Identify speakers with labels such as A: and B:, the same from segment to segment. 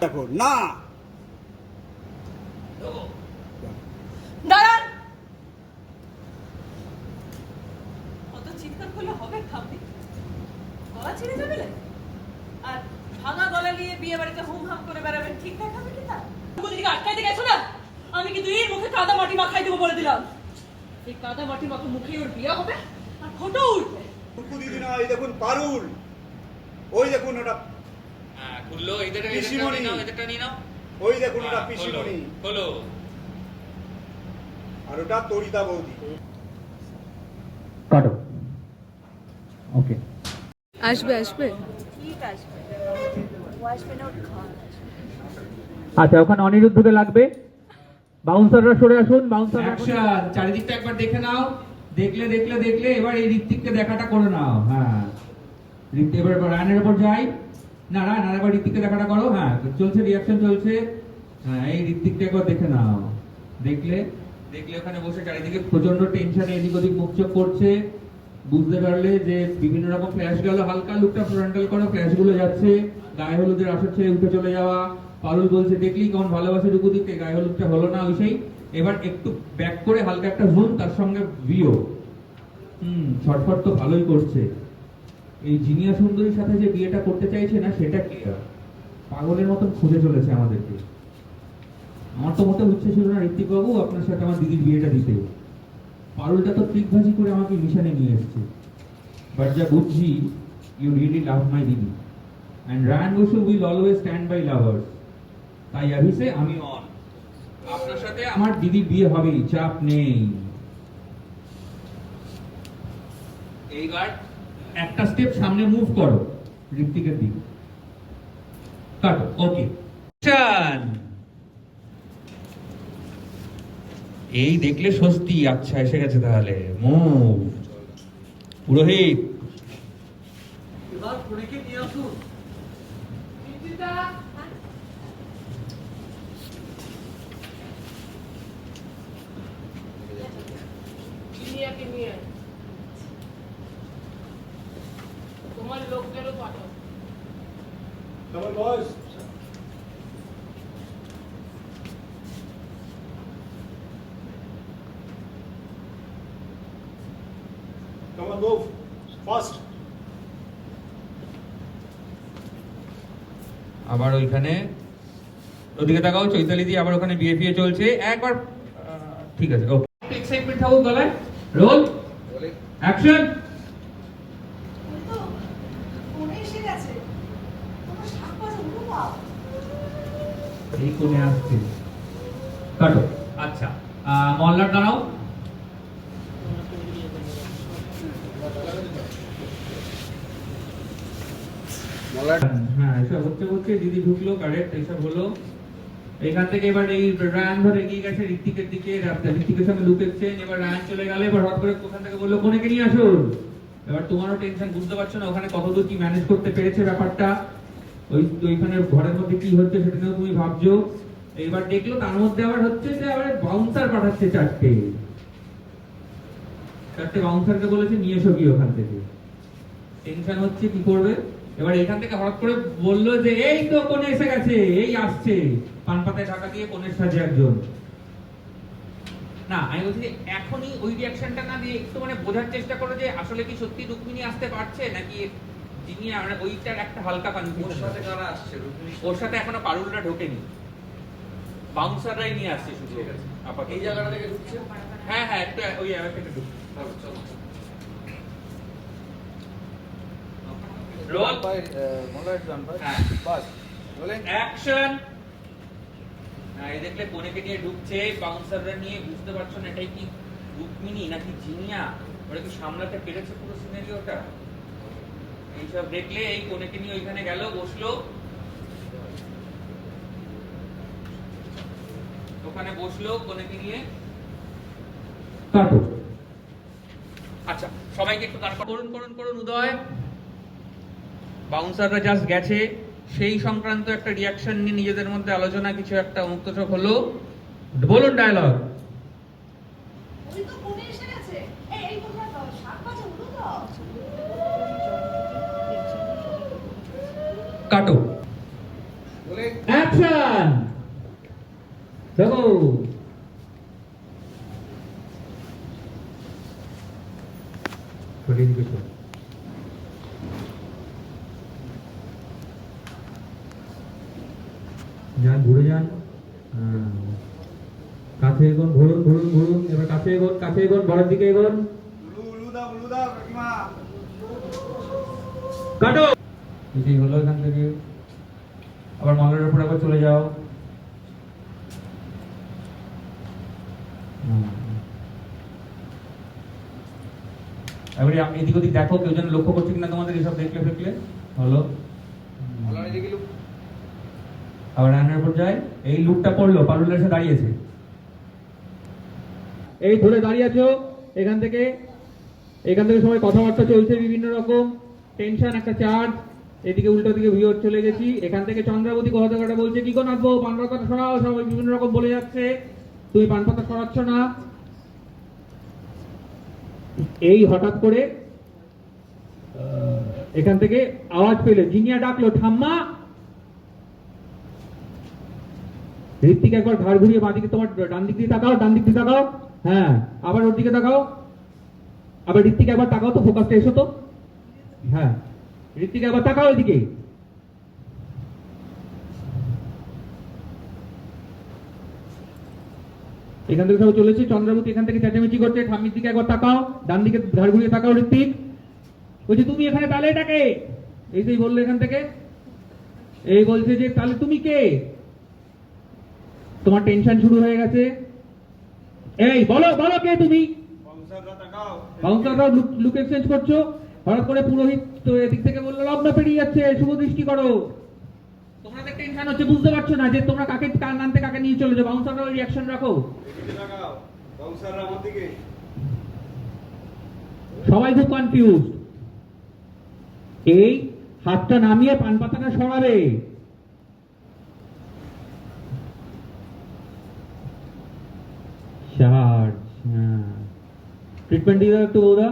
A: দেখো না
B: দাঁড়ান, অত চিৎকার করলে হবে? থামবি, গলা ছেড়ে যাবে। আর ভাঙা গলা নিয়ে বিয়ে বাড়িতে হুম হাম করে বেড়াবেন, ঠিক দেখাবে কি? তা দিকে আটকাইতে গেছো না, আমি কিন্তু এর মুখে কাদা মাটি মাখাই দেবো বলে দিলাম। এই কাদা মাটি মাখা মুখে ওর বিয়ে হবে আর ফটো উঠবে।
A: দিদি না, এই দেখুন পারুল, ওই দেখুন ওটা
C: খুললো, এদেরটা নিয়ে নাও।
A: ওই দেখুন ওটা পিসিমণি,
C: হলো।
A: আর ওটা তরিতা বৌদি।
D: কাটো। ওকে,
B: আসবে আসবে।
E: ঠিক আসবে, ও আসবে না, ওর ঘর আসবে।
D: আচ্ছা, ওখানে অনিরুদ্ধকে লাগবে। বাউন্সাররা সরে আসুন। Bouncer
F: action. চারিদিকটা একবার দেখে নাও। দেখলে এবার এই ঋত্বিককে দেখাটা করে নাও। হ্যাঁ, এবার রানের উপর যাই। না রান, আর একবার ঋত্বিককে দেখাটা করো। হ্যাঁ, চলছে, রিঅ্যাকশন চলছে। হ্যাঁ, এই ঋত্বিককে একবার দেখে নাও। দেখলে ওখানে বসে চারিদিকে প্রচন্ড টেনশনে এদিক ওদিক মুখ চোখ করছে। বুঝতে পারলে যে বিভিন্ন রকম ফ্ল্যাশ গেল, হালকা লুকটা ফ্রন্টাল করো, ফ্ল্যাশ গুলো যাচ্ছে। গায়ে হলুদের আসর ছেড়ে উঠে চলে যাওয়া। পারুল বলছে দেখলি কেমন ভালোবাসে রুকুদিকে, গায়ে হলুদটা হলো না ওই সেই। এবার একটু ব্যাক করে হালকা একটা জুম, তার সঙ্গে ভিও। ছটফট তো ভালোই করছে। এই জিনিয়া সুন্দরীর সাথে যে বিয়েটা করতে চাইছে না, সেটা ক্লিয়ার। পাগলের মতন খুঁজে চলেছে আমাদেরকে। আমার তো মোটে উচ্ছে ছিল না ঋত্বিক বাবু আপনার সাথে আমার দিদির বিয়েটা দিতে। পারুলটা তো ট্রিকবাজি করে আমাকে মিশনে নিয়ে এসেছে। বাট যা বুঝছি, ইউ রিয়েলি লাভ মাই দিদি, and Ryan Boshu will always stand by lovers. তাই অভিষে আমি অন, আপনার সাথে আমার দিদির বিয়ে হবে, চাপ নেই। এইবার একটা স্টেপ সামনে মুভ করো ঋত্বিকের দিকে। কাটো। ওকে, এই দেখলে স্বস্তি। আচ্ছা, এসে গেছে তাহলে। মুভ। পুরোহিত
G: এবার পুরীকে নিয়ে আসুন।
B: তোমার লোকদেরও পাঠাও।
A: Come on, boys. Come on, move. Fast.
F: আবার ওইখানে ওদিকে তাকাও, চৈতালি দি আবার ওখানে বিয়ে চলছে। একবার ঠিক আছে, ওকে। এক্সাইটমেন্ট থাকুক গলায়। Roll, action. এই কোণে আসছে। কাটো। আচ্ছা, মল্লার দাঁড়াও। হ্যাঁ, এসব হচ্ছে দিদি ঢুকলো, কারেক্ট, এইসব হলো। এখান থেকে এবার এই রায়ান ধরে এগিয়ে গেছে ঋত্বিকের দিকে, ঋত্বিকের সঙ্গে লুক এক্সচেঞ্জ। এবার রায়ান চলে গেলে এবার হট করে ওখান থেকে বললো কোনেকে নিয়ে আসুন। এবার তোমারও টেনশন, বুঝতে পারছো না ওখানে কতদূর কি ম্যানেজ করতে পেরেছে ব্যাপারটা। ওইখানে ঘরের মধ্যে কি হচ্ছে সেটা নিয়েও তুমি ভাবছো। এবার দেখলো তার মধ্যে আবার হচ্ছে যে আবার বাউন্সার পাঠাচ্ছে চারটে বাউন্সারকে বলেছে নিয়ে এসো কি ওখান থেকে। টেনশন হচ্ছে কি করবে। এবার এখান থেকে হঠাৎ করে বললো যে এই তো কোনে এসে গেছে, এই আসছে, পান পাতায় ঢাকা দিয়ে কোনের সাজে একজন। না, আমি বলছি যে এখনই ওই রিঅ্যাকশনটা না দিয়ে একটু মানে বোঝার চেষ্টা করো যে আসলে কি সত্যি রুক্মিণী আসতে পারছে নাকি যিনি ওইটার একটা হালকা কনফিউশন।
G: ওর সাথে কারা আসছে?
F: ওর সাথে এখনো পারুলরা ঢোকেনি, বাউন্সাররাই নিয়ে আসছে শুধু।
G: এই জায়গাটা থেকে ঢুকছে।
F: হ্যাঁ হ্যাঁ, একটু ওই থেকে ঢুকছে।
G: চলো।
F: রোল,
G: হ্যাঁ, বাস রোলিং,
F: অ্যাকশন। এই দেখলে কোনেকে নিয়ে ঢুকছে, বাউন্সাররা নিয়ে। বুঝতে পারছো না এটাই কি রুক্মিণী নাকি জিনিয়া, ওরা কি সামলাতে পেরেছে পুরো সিনারিওটা। এইসব দেখলে এই কোনেকে নিয়ে ওইখানে গেল, বসলো।
C: ওখানে বসলো কোনেকে নিয়ে।
F: কাটো।
C: আচ্ছা সবাইকে একটু দাঁড় করুন করুন করুন উদয়। বাউন্সাররা জাস্ট গেছে, সেই সংক্রান্ত একটা রিয়াকশন নিয়ে নিজেদের মধ্যে আলোচনা, কিছু একটা মুক্তচক হলো। বলুন ডায়লগ।
E: ওই তো ফোনে এসে গেছে। এই কোথায় তো 7 বাজে হলো তো।
F: কাটো।
G: Rolling
F: action. দেখো সরিয়ে দিকে যান, ঘুরে যান। কাছে এগোন, ঘুরুন ঘুরুন ঘুরুন, এবার কাছে এগোন, কাছে এগোন, বড়ের দিকে এগোন।
A: উলু দাও কাকিমা।
F: কাটো। এটাই হলো এখান থেকে। আবার মলের উপর আবার চলে যাও। এবারে এদিক ওদিক দেখো, কেউ যেন লক্ষ্য করছে কিনা তোমাদের এসব দেখলে ফেকলে। হলো।
G: ভালো দিকে লুক।
F: আবার রানের উপর যায়। এই লুকটা পড়লো, পারুল এসে দাঁড়িয়েছে। এই ধরে দাঁড়িয়ে আছো। এখান থেকে সবাই কথাবার্তা চলছে, বিভিন্ন রকম টেনশন, একটা চার্জ। এদিকে উল্টো দিকে ভিউর চলে গেছি। এখান থেকে চন্দ্রাবতী কথা বলছে, কি গো নাচবো, পান পাতা সরাও, সবাই বিভিন্ন রকম বলে যাচ্ছে। তুমি পান পাতা সরাচ্ছ না। এই হঠাৎ করে এখান থেকে আওয়াজ পেলে, জিনিয়া ডাকলো, ঠাম্মা। ঋত্বিক একবার ঘাড় ঘুরিয়ে বাঁদিকে, তোমার ডান দিক দিয়ে তাকাও, ডান দিক দিয়ে তাকাও। হ্যাঁ, আবার ওর দিকে তাকাও। আবার ঋত্বিক একবার তাকাও তো, ফোকাসটা এসো তো। হ্যাঁ, ঋত্বিক একবার তাকাও এদিকে। এখান থেকে সব চলেছে। চন্দ্রাবতী এখান থেকে চেঁচামেচি করছে, ঠাম্মির দিকে একবার তাকাও, ডান দিকে ঘাড় ঘুরিয়ে তাকাও। ঋত্বিক বলছে, তুমি এখানে তাহলে এটাকে? এই বললো এখান থেকে। এই বলছে যে, তাহলে তুমি কে? তোমার টেনশন শুরু হয়ে গেছে। এই বলো বলো কে তুমি?
A: বাউন্সাররা তাকাও।
F: বাউন্সাররাও লুক এক্সচেঞ্জ করছো। হঠাৎ করে পুরোহিত তো এদিক থেকে বললো, লগ্ন পেরিয়ে যাচ্ছে, শুভ দৃষ্টি করো। তোমাদের টেনশন হচ্ছে, বুঝতে পারছো না যে তোমরা কাকে, কার নামতে কাকে নিয়ে চলেছো। বাউন্সাররাও রিয়াকশন রাখো।
A: এদিকে তাকাও। বাউন্সাররা আমার দিকে।
F: সবাই খুব কনফিউজ। এই হাতটা নামিয়ে পান পাতাটা সরাবে। চার্জ। ট্রিটমেন্ট দিয়ে দাও একটু বৌদা।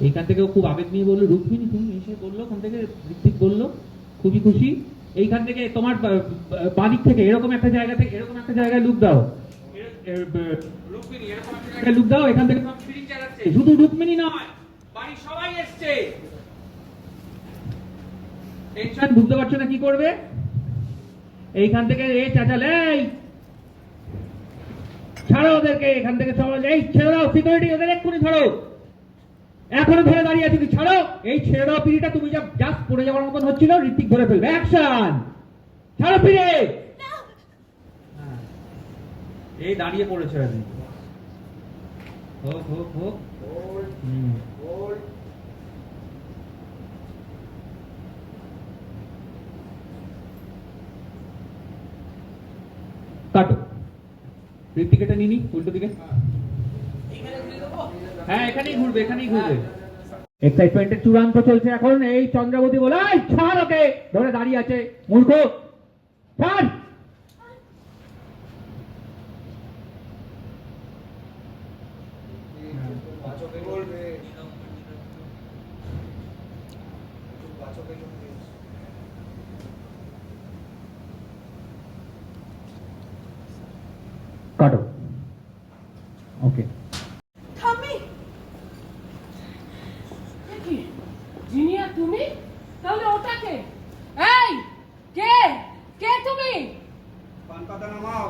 F: এইখান থেকে খুব আবেগ নিয়ে বললো, রুক্মিণী তুমি এসে বললো, ওখান থেকে ঋত্বিক বললো, খুবই খুশি। এইখান থেকে তোমার বাদিক থেকে এরকম একটা জায়গা থেকে এরকম একটা জায়গায় লুক দাও।
C: রুক্মিণী এরকম একটা জায়গায়
F: লুক দাও। এখান থেকে
C: সব ফিলিং চালাচ্ছে।
F: শুধু রুক্মিণী নয়,
C: বাড়ির সবাই এসছে।
F: টেনশন, বুঝতে পারছো না কি করবে। এইখান থেকে চাচালে, এই ছাড়ো ওদেরকে এখান থেকে। সবাই এই ছেড়ে দাও, সিকিউরিটি ওদের এক্ষুনি ছাড়ো। এখনো ধরে দাঁড়িয়ে আছি, ছাড়ো। এই ছেড়ে দাও পিড়িটা, তুমি যা জাস্ট পড়ে যাওয়ার মতন হচ্ছিল, ঋত্বিক ধরে ফেলবে। অ্যাকশন। ছাড়ো পিড়ে। এই দাঁড়িয়ে পড়েছে আর কি। হোক হোক হোক।
A: Hold hold.
F: কাটো। ঋত্বিক এটা নিনি উল্টো দিকে। হ্যাঁ, এখানেই ঘুরবে, এখানেই ঘুরবে। এক্সাইটমেন্টের চূড়ান্ত চলছে এখন। এই চন্দ্রাবতী বলে, এই ছাড় ওকে, ধরে দাঁড়িয়ে আছে, মূর্খ, ছাড়।
G: বাচকে বলবে। বাচকে বলবে।
F: কাটো। ওকে।
B: থামি। কি জিনিয়া তুমি? তাহলে ওটা কে? এই কে? কে তুমি?
A: পান পাতা নামাও।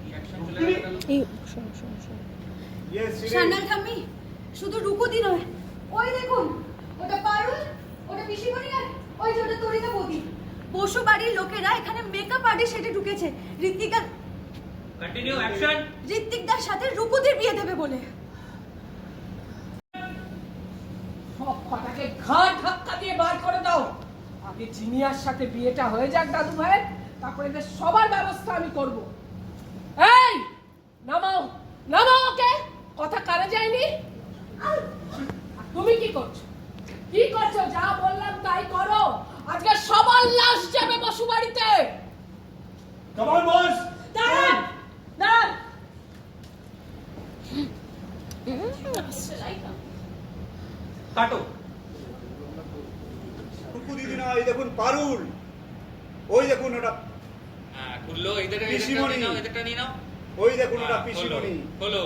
C: রিয়াকশন চলে গেল।
E: এই শোনো শোনো শোনো।
A: ইয়েস
E: সান্যাল ঠাম্মি, শুধু রুকুদি নয়, ওই দেখুন, ওটা পারুল, ওটা পিসিমণি, আর ওই যে ওটা তরিতা বৌদি। বসু বাড়ির লোকেরা এখানে মেকআপ আর্টিস্ট সেটে ঢুকেছে ঋত্বিকার
C: কন্টিনিউ অ্যাকশন।
E: ঋত্বিকদার সাথে রুকুদির বিয়ে দেবে বলে।
H: ঘাট ধাক্কা দিয়ে বার করে দাও। আগে জিনিয়ার সাথে বিয়েটা হয়ে যাক দাদু ভাই, তারপরে এদের সবার ব্যবস্থা আমি করব। এই নামাও, নামাও ওকে। কথা কানে যায়নি? আর তুমি কি করছো? কি করছো? যা বললাম তাই করো। আজকে সবার লাশ যাবে বসু বাড়িতে।
A: কামাল বস
B: দাঁড়ান দাঁড়ান
C: কাটো।
A: টুকু দিদি না, এই দেখুন পারুল, ওই দেখুন ওটা
C: হ্যাঁ খুললো, এদেরটা
A: পিসিমণি।
C: নিয়ে নাও, এদেরটা নিয়ে নাও।
A: ওই দেখুন ওটা
C: হ্যাঁ, খোলো,
A: পিসিমণি,
C: খোলো।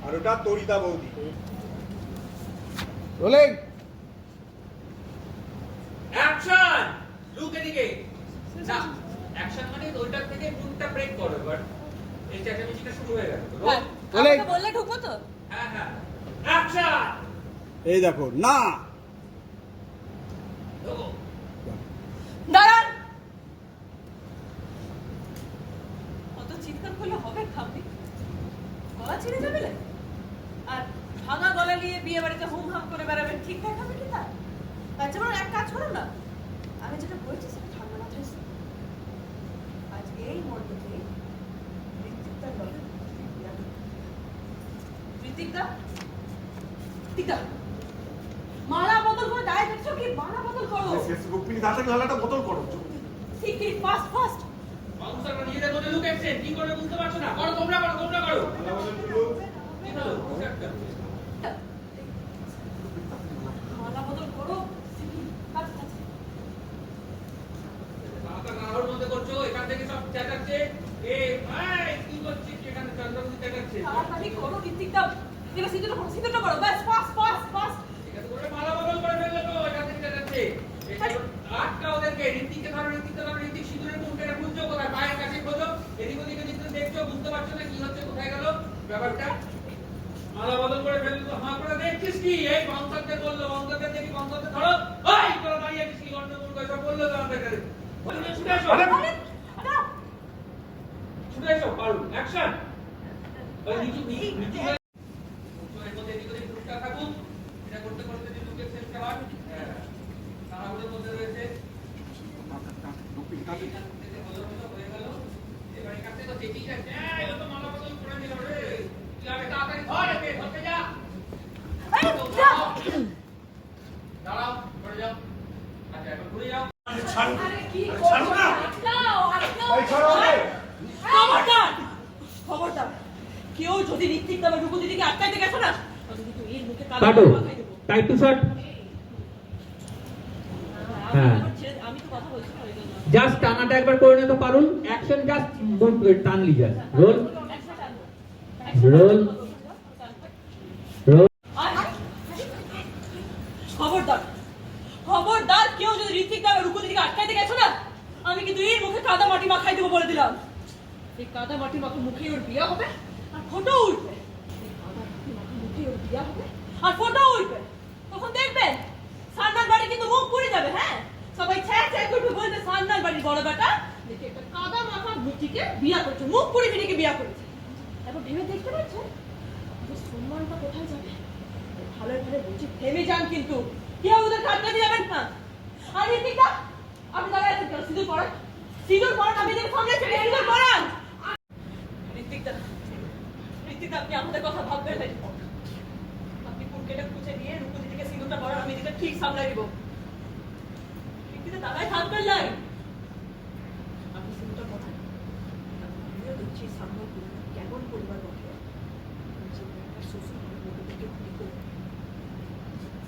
A: আর ওটা তরিতা বৌদি।
G: রোলিং।
C: অ্যাকশন! লুক এদিকে। না, অ্যাকশন মানে ওইটার থেকে মুডটা ব্রেক করো এবার। এই চেঁচামেচিটা শুরু হয়ে গেল।
B: হ্যাঁ,
G: রোলিং।
B: আমাকে বললে ঢুকবো তো?
C: হ্যাঁ হ্যাঁ। অ্যাকশন!
A: এই দেখো না,
C: ঢোকো।
B: দাঁড়ান। অত চিৎকার করলে হবে খাবি? গলা ছিঁড়ে যাবে না? আর ভাঙা গলা নিয়ে বিয়ে বাড়িতে হুমহাম করে বেড়াবেন, ঠিক দেখাবে কি তা? আচ্ছা বরং এক কাজ করো না, আমি যেটা বলছি সেটা ঠান্ডা মাথায় শোনো। আজ এই মণ্ডপে ঋত্বিকদার লগে বিয়ে হবে। ঋত্বিকদা, ঋত্বিকদা, মালা বদল করে দাঁড়িয়ে দেখছো কি? মালা বদল করো।
A: রুক্মিণী তাড়াতাড়ি মালাটা বদল করো।
B: ঠিক ঠিক, ফাস্ট ফাস্ট।
C: বাউন্সাররা নিজেদের মধ্যে লুকেছে, কি করবে বুঝতে পারছো না? করো, তোমরা করো, তোমরা করো। কি হলো? কিছু একটা।
B: মালা বদল করো। আচ্ছা আচ্ছা।
C: মাথা নাড়ার মধ্যে করছো, এখান থেকে সব চেঁচাচ্ছে। ভাই কি করছিস এখানে? চন্দ্রমুখী চেঁচাচ্ছে।
B: তাড়াতাড়ি করো ঋত্বিকদা। এবার সিঁদুরটা করো, ব্যাস ফাস্ট ফাস্ট ফাস্ট।
C: ঠিক আছে, করে মালা বদল করে ফেললো তো, এখান থেকে চেঁচাচ্ছে। আটকা ওদেরকে, ঋত্বিককে ধরো, ঋত্বিককে ধরো, ঋত্বিক সিঁদুরের মুখটা খুঁজছো কোথায়? পায়ের কাছে খোঁজো, এদিক ওদিকে দিকে দেখছো, বুঝতে পারছো না কি হচ্ছে, কোথায় গেল ব্যাপারটা? মালা বদল করে ফেললো তো, হাঁ করে দেখছিস কি? এই বাউন্সারদের বললো, বাউন্সারদের দেখি, বাউন্সারদের ধরো। ওই তোরা দাঁড়িয়ে আছিস কি? গন্ডগোল করে সব বললো তো আমাদের কাছে। ছুটে এসো,
B: আরে
C: ছুটে এসো, পারুল, অ্যাকশন! ওই নিচু নিচু হয়ে এর মধ্যে এদিক ওদিক টুকটাক থাকুক। এটা করতে করতে যে লুকের শেষ খাবার, হ্যাঁ, তাড়াহুড়োর মধ্যে রয়েছে। এখান থেকে হলো হয়ে গেল। এবার এখান থেকে তো চেঁচিয়ে যাচ্ছে, এলো তো মালা বদল করে দিল রে। কি হবে? তাড়াতাড়ি ধর একে, ধরতে যা। দাঁড়াও, ঘুরে যাও। আচ্ছা, এখন ঘুরে যাও।
H: আরে কি করছো? আটকাও, আটকাও।
A: এই ছাড়ো ওকে।
B: খবরদার, খবরদার, কেউ যদি ঋত্বিকদা বা রূপু দিদিকে আটকাইতে গেছো না, তাহলে কিন্তু এর মুখে কালো
D: কাটো,
B: মাখাই দেবো।
D: Tight two shot. হ্যাঁ।
B: আমি তো কথা বলছি না, ওই জন্য।
D: জাস্ট টানাটা একবার করে নিতে পারুন। অ্যাকশন জাস্ট টানলি জাস্ট। রোল
B: একশো টানবো।
D: Roll roll.
B: খবরদার, খবরদার, কেউ যদি ঋত্বিকদা বা রূপু দিদিকে আটকাইতে গেছো না, আমি কিন্তু এর মুখে কাদা মাটি মাখাই দেবো বলে দিলাম। এই কাদা মাটি মাখা মুখে ওর বিয়ে হবে আর ফটো উঠবে। এই কাদা মাটি মাখা মুখে ওর বিয়ে হবে আর ফটো উঠবে। তখন দেখবেন সান্নার বাড়ি কিন্তু মুখ পুড়ে যাবে। হ্যাঁ, সবাই ছ্যা ছ্যা করবে, বলবে সান্নার বাড়ির বড় বেটা দেখি একটা কাদা মাখা মুচিকে বিয়ে করেছে, মুখ পুড়ে ফিরিকে বিয়ে করেছে। এখন ভেবে দেখতে পাচ্ছেন আমাদের সম্মানটা কোথায় যাবে? ভালো ভালো বলছি, থেমে যান কিন্তু, কেউ ওদের কাটতে যাবেন না। আর ঋত্বিকদা, আপনি দাঁড়ায় আছেন কেন? সিঁদুর পরান, সিঁদুর পরান, আমি এদের সামনে ছেড়ে সিঁদুর পরান। ঋত্বিকদা, ঋত্বিকদা, আপনি আমাদের কথা ভাববেন না। আপনি পুরকেটা খুঁজে নিয়ে রূপু দিদিকে সিঁদুরটা পরান, আমি এদিকে ঠিক সামলাই দিব। ঋত্বিকদা, দাঁড়ায় থাকবেন নাই। আপনি সিঁদুরটা পরান, আমিও দেখছি সামনে কেমন পরিবার বটে। একটা শ্বশুর বাড়ির খুঁড়ি করে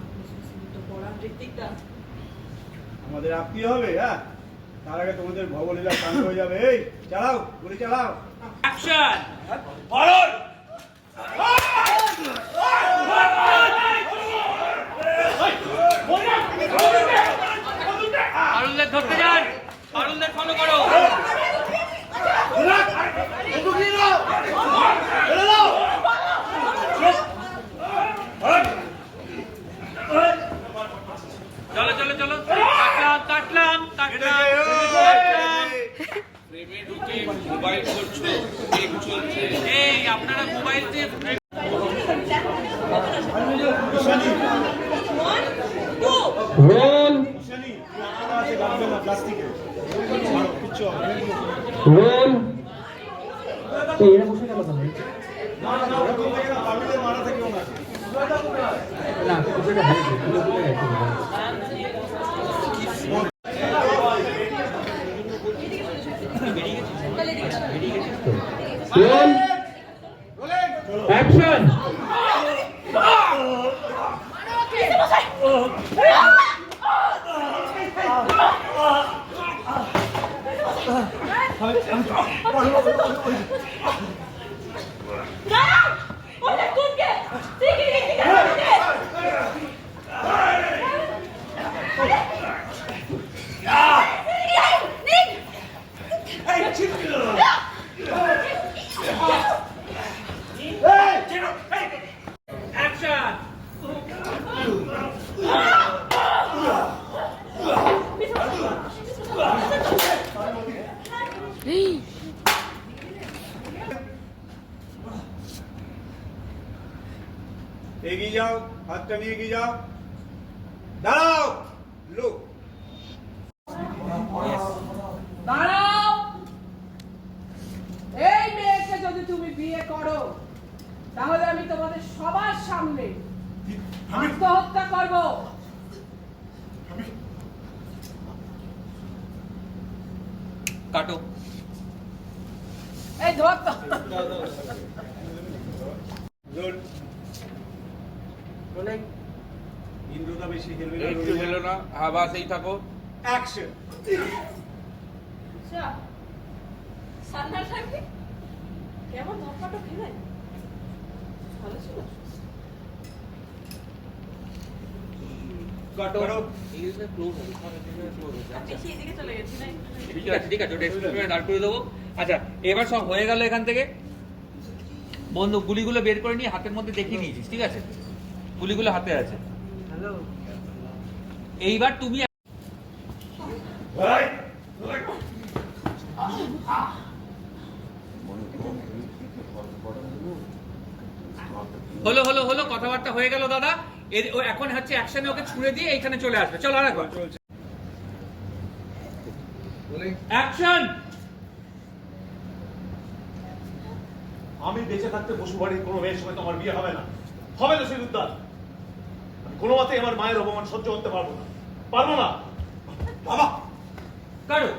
B: আপনি সিঁদুরটা পরান ঋত্বিকদা।
A: আমাদের আত্মীয় হবে, হ্যাঁ, তার আগে তোমাদের ভবলীলা শান্ত হয়ে যাবে। এই চালাও, গুলি চালাও।
C: অ্যাকশন!
A: পারুল
C: পারুলদের ধরতে যান, পারুলদের ফলো করো। চলো চলো চলো, কাটলাম কাটলাম কাটলাম কাটলাম।
G: প্রেমে ঢুকে মোবাইল করছো, কেক চলছে।
C: এই আপনারা মোবাইল দিয়ে
A: চ
D: রোল এরা বসে গেল কেন?
A: না না ওরকম থেকে না পাবিদের মারা থেকে ওনা
D: না কিছুটা হয়েছে পুরো পুরো গেছে রোল অ্যাকশন
B: ওটা কোনকে ঠিক আছে
C: অ্যাকশন
A: এগিয়ে যাও হাতটা নিয়ে এগিয়ে যাও দাঁড়াও লুক
H: দাঁড়াও এই মেয়েকে যদি তুমি বিয়ে করো তাহলে আমি তোমাদের সবার সামনে আত্মহত্যা করব।
C: কাটো
H: এই ধর তো।
A: গুড ইন্দ্রদা বেশি খেলবে না
G: একটু হলো না, হ্যাঁ বাস এই থাকো।
A: অ্যাকশন
B: আচ্ছা সান্নার থাকবে কেমন ধপাটো খেলে ভালো ছিল
A: কাটো
B: বেশি এদিকে চলে গেছি না
C: ঠিক আছে ঠিক আছে ওটা এক্সপেরিমেন্ট দাঁড় করে দেবো। আচ্ছা এবার সব হয়ে গেল এখান থেকে বন্ধু গুলিগুলো বের করে নিয়ে হাতের মধ্যে দেখিয়ে নিয়েছিস ঠিক আছে গুলিগুলো হাতে আছে এইবার তুমি হলো হলো হলো কথাবার্তা হয়ে গেল দাদা ও এখন হচ্ছে অ্যাকশনে ওকে ছুড়ে দিয়ে এইখানে চলে আসবে চলো আরেকবার অ্যাকশন
I: আমি বেঁচে থাকতে বসুবাড়ির কোনো মেয়ের সঙ্গে তোমার বিয়ে হবে না হবে না সেই উদ্ধার আমি কোনো মতেই আমার মায়ের অপমান সহ্য করতে পারবো না বাবা
C: কারো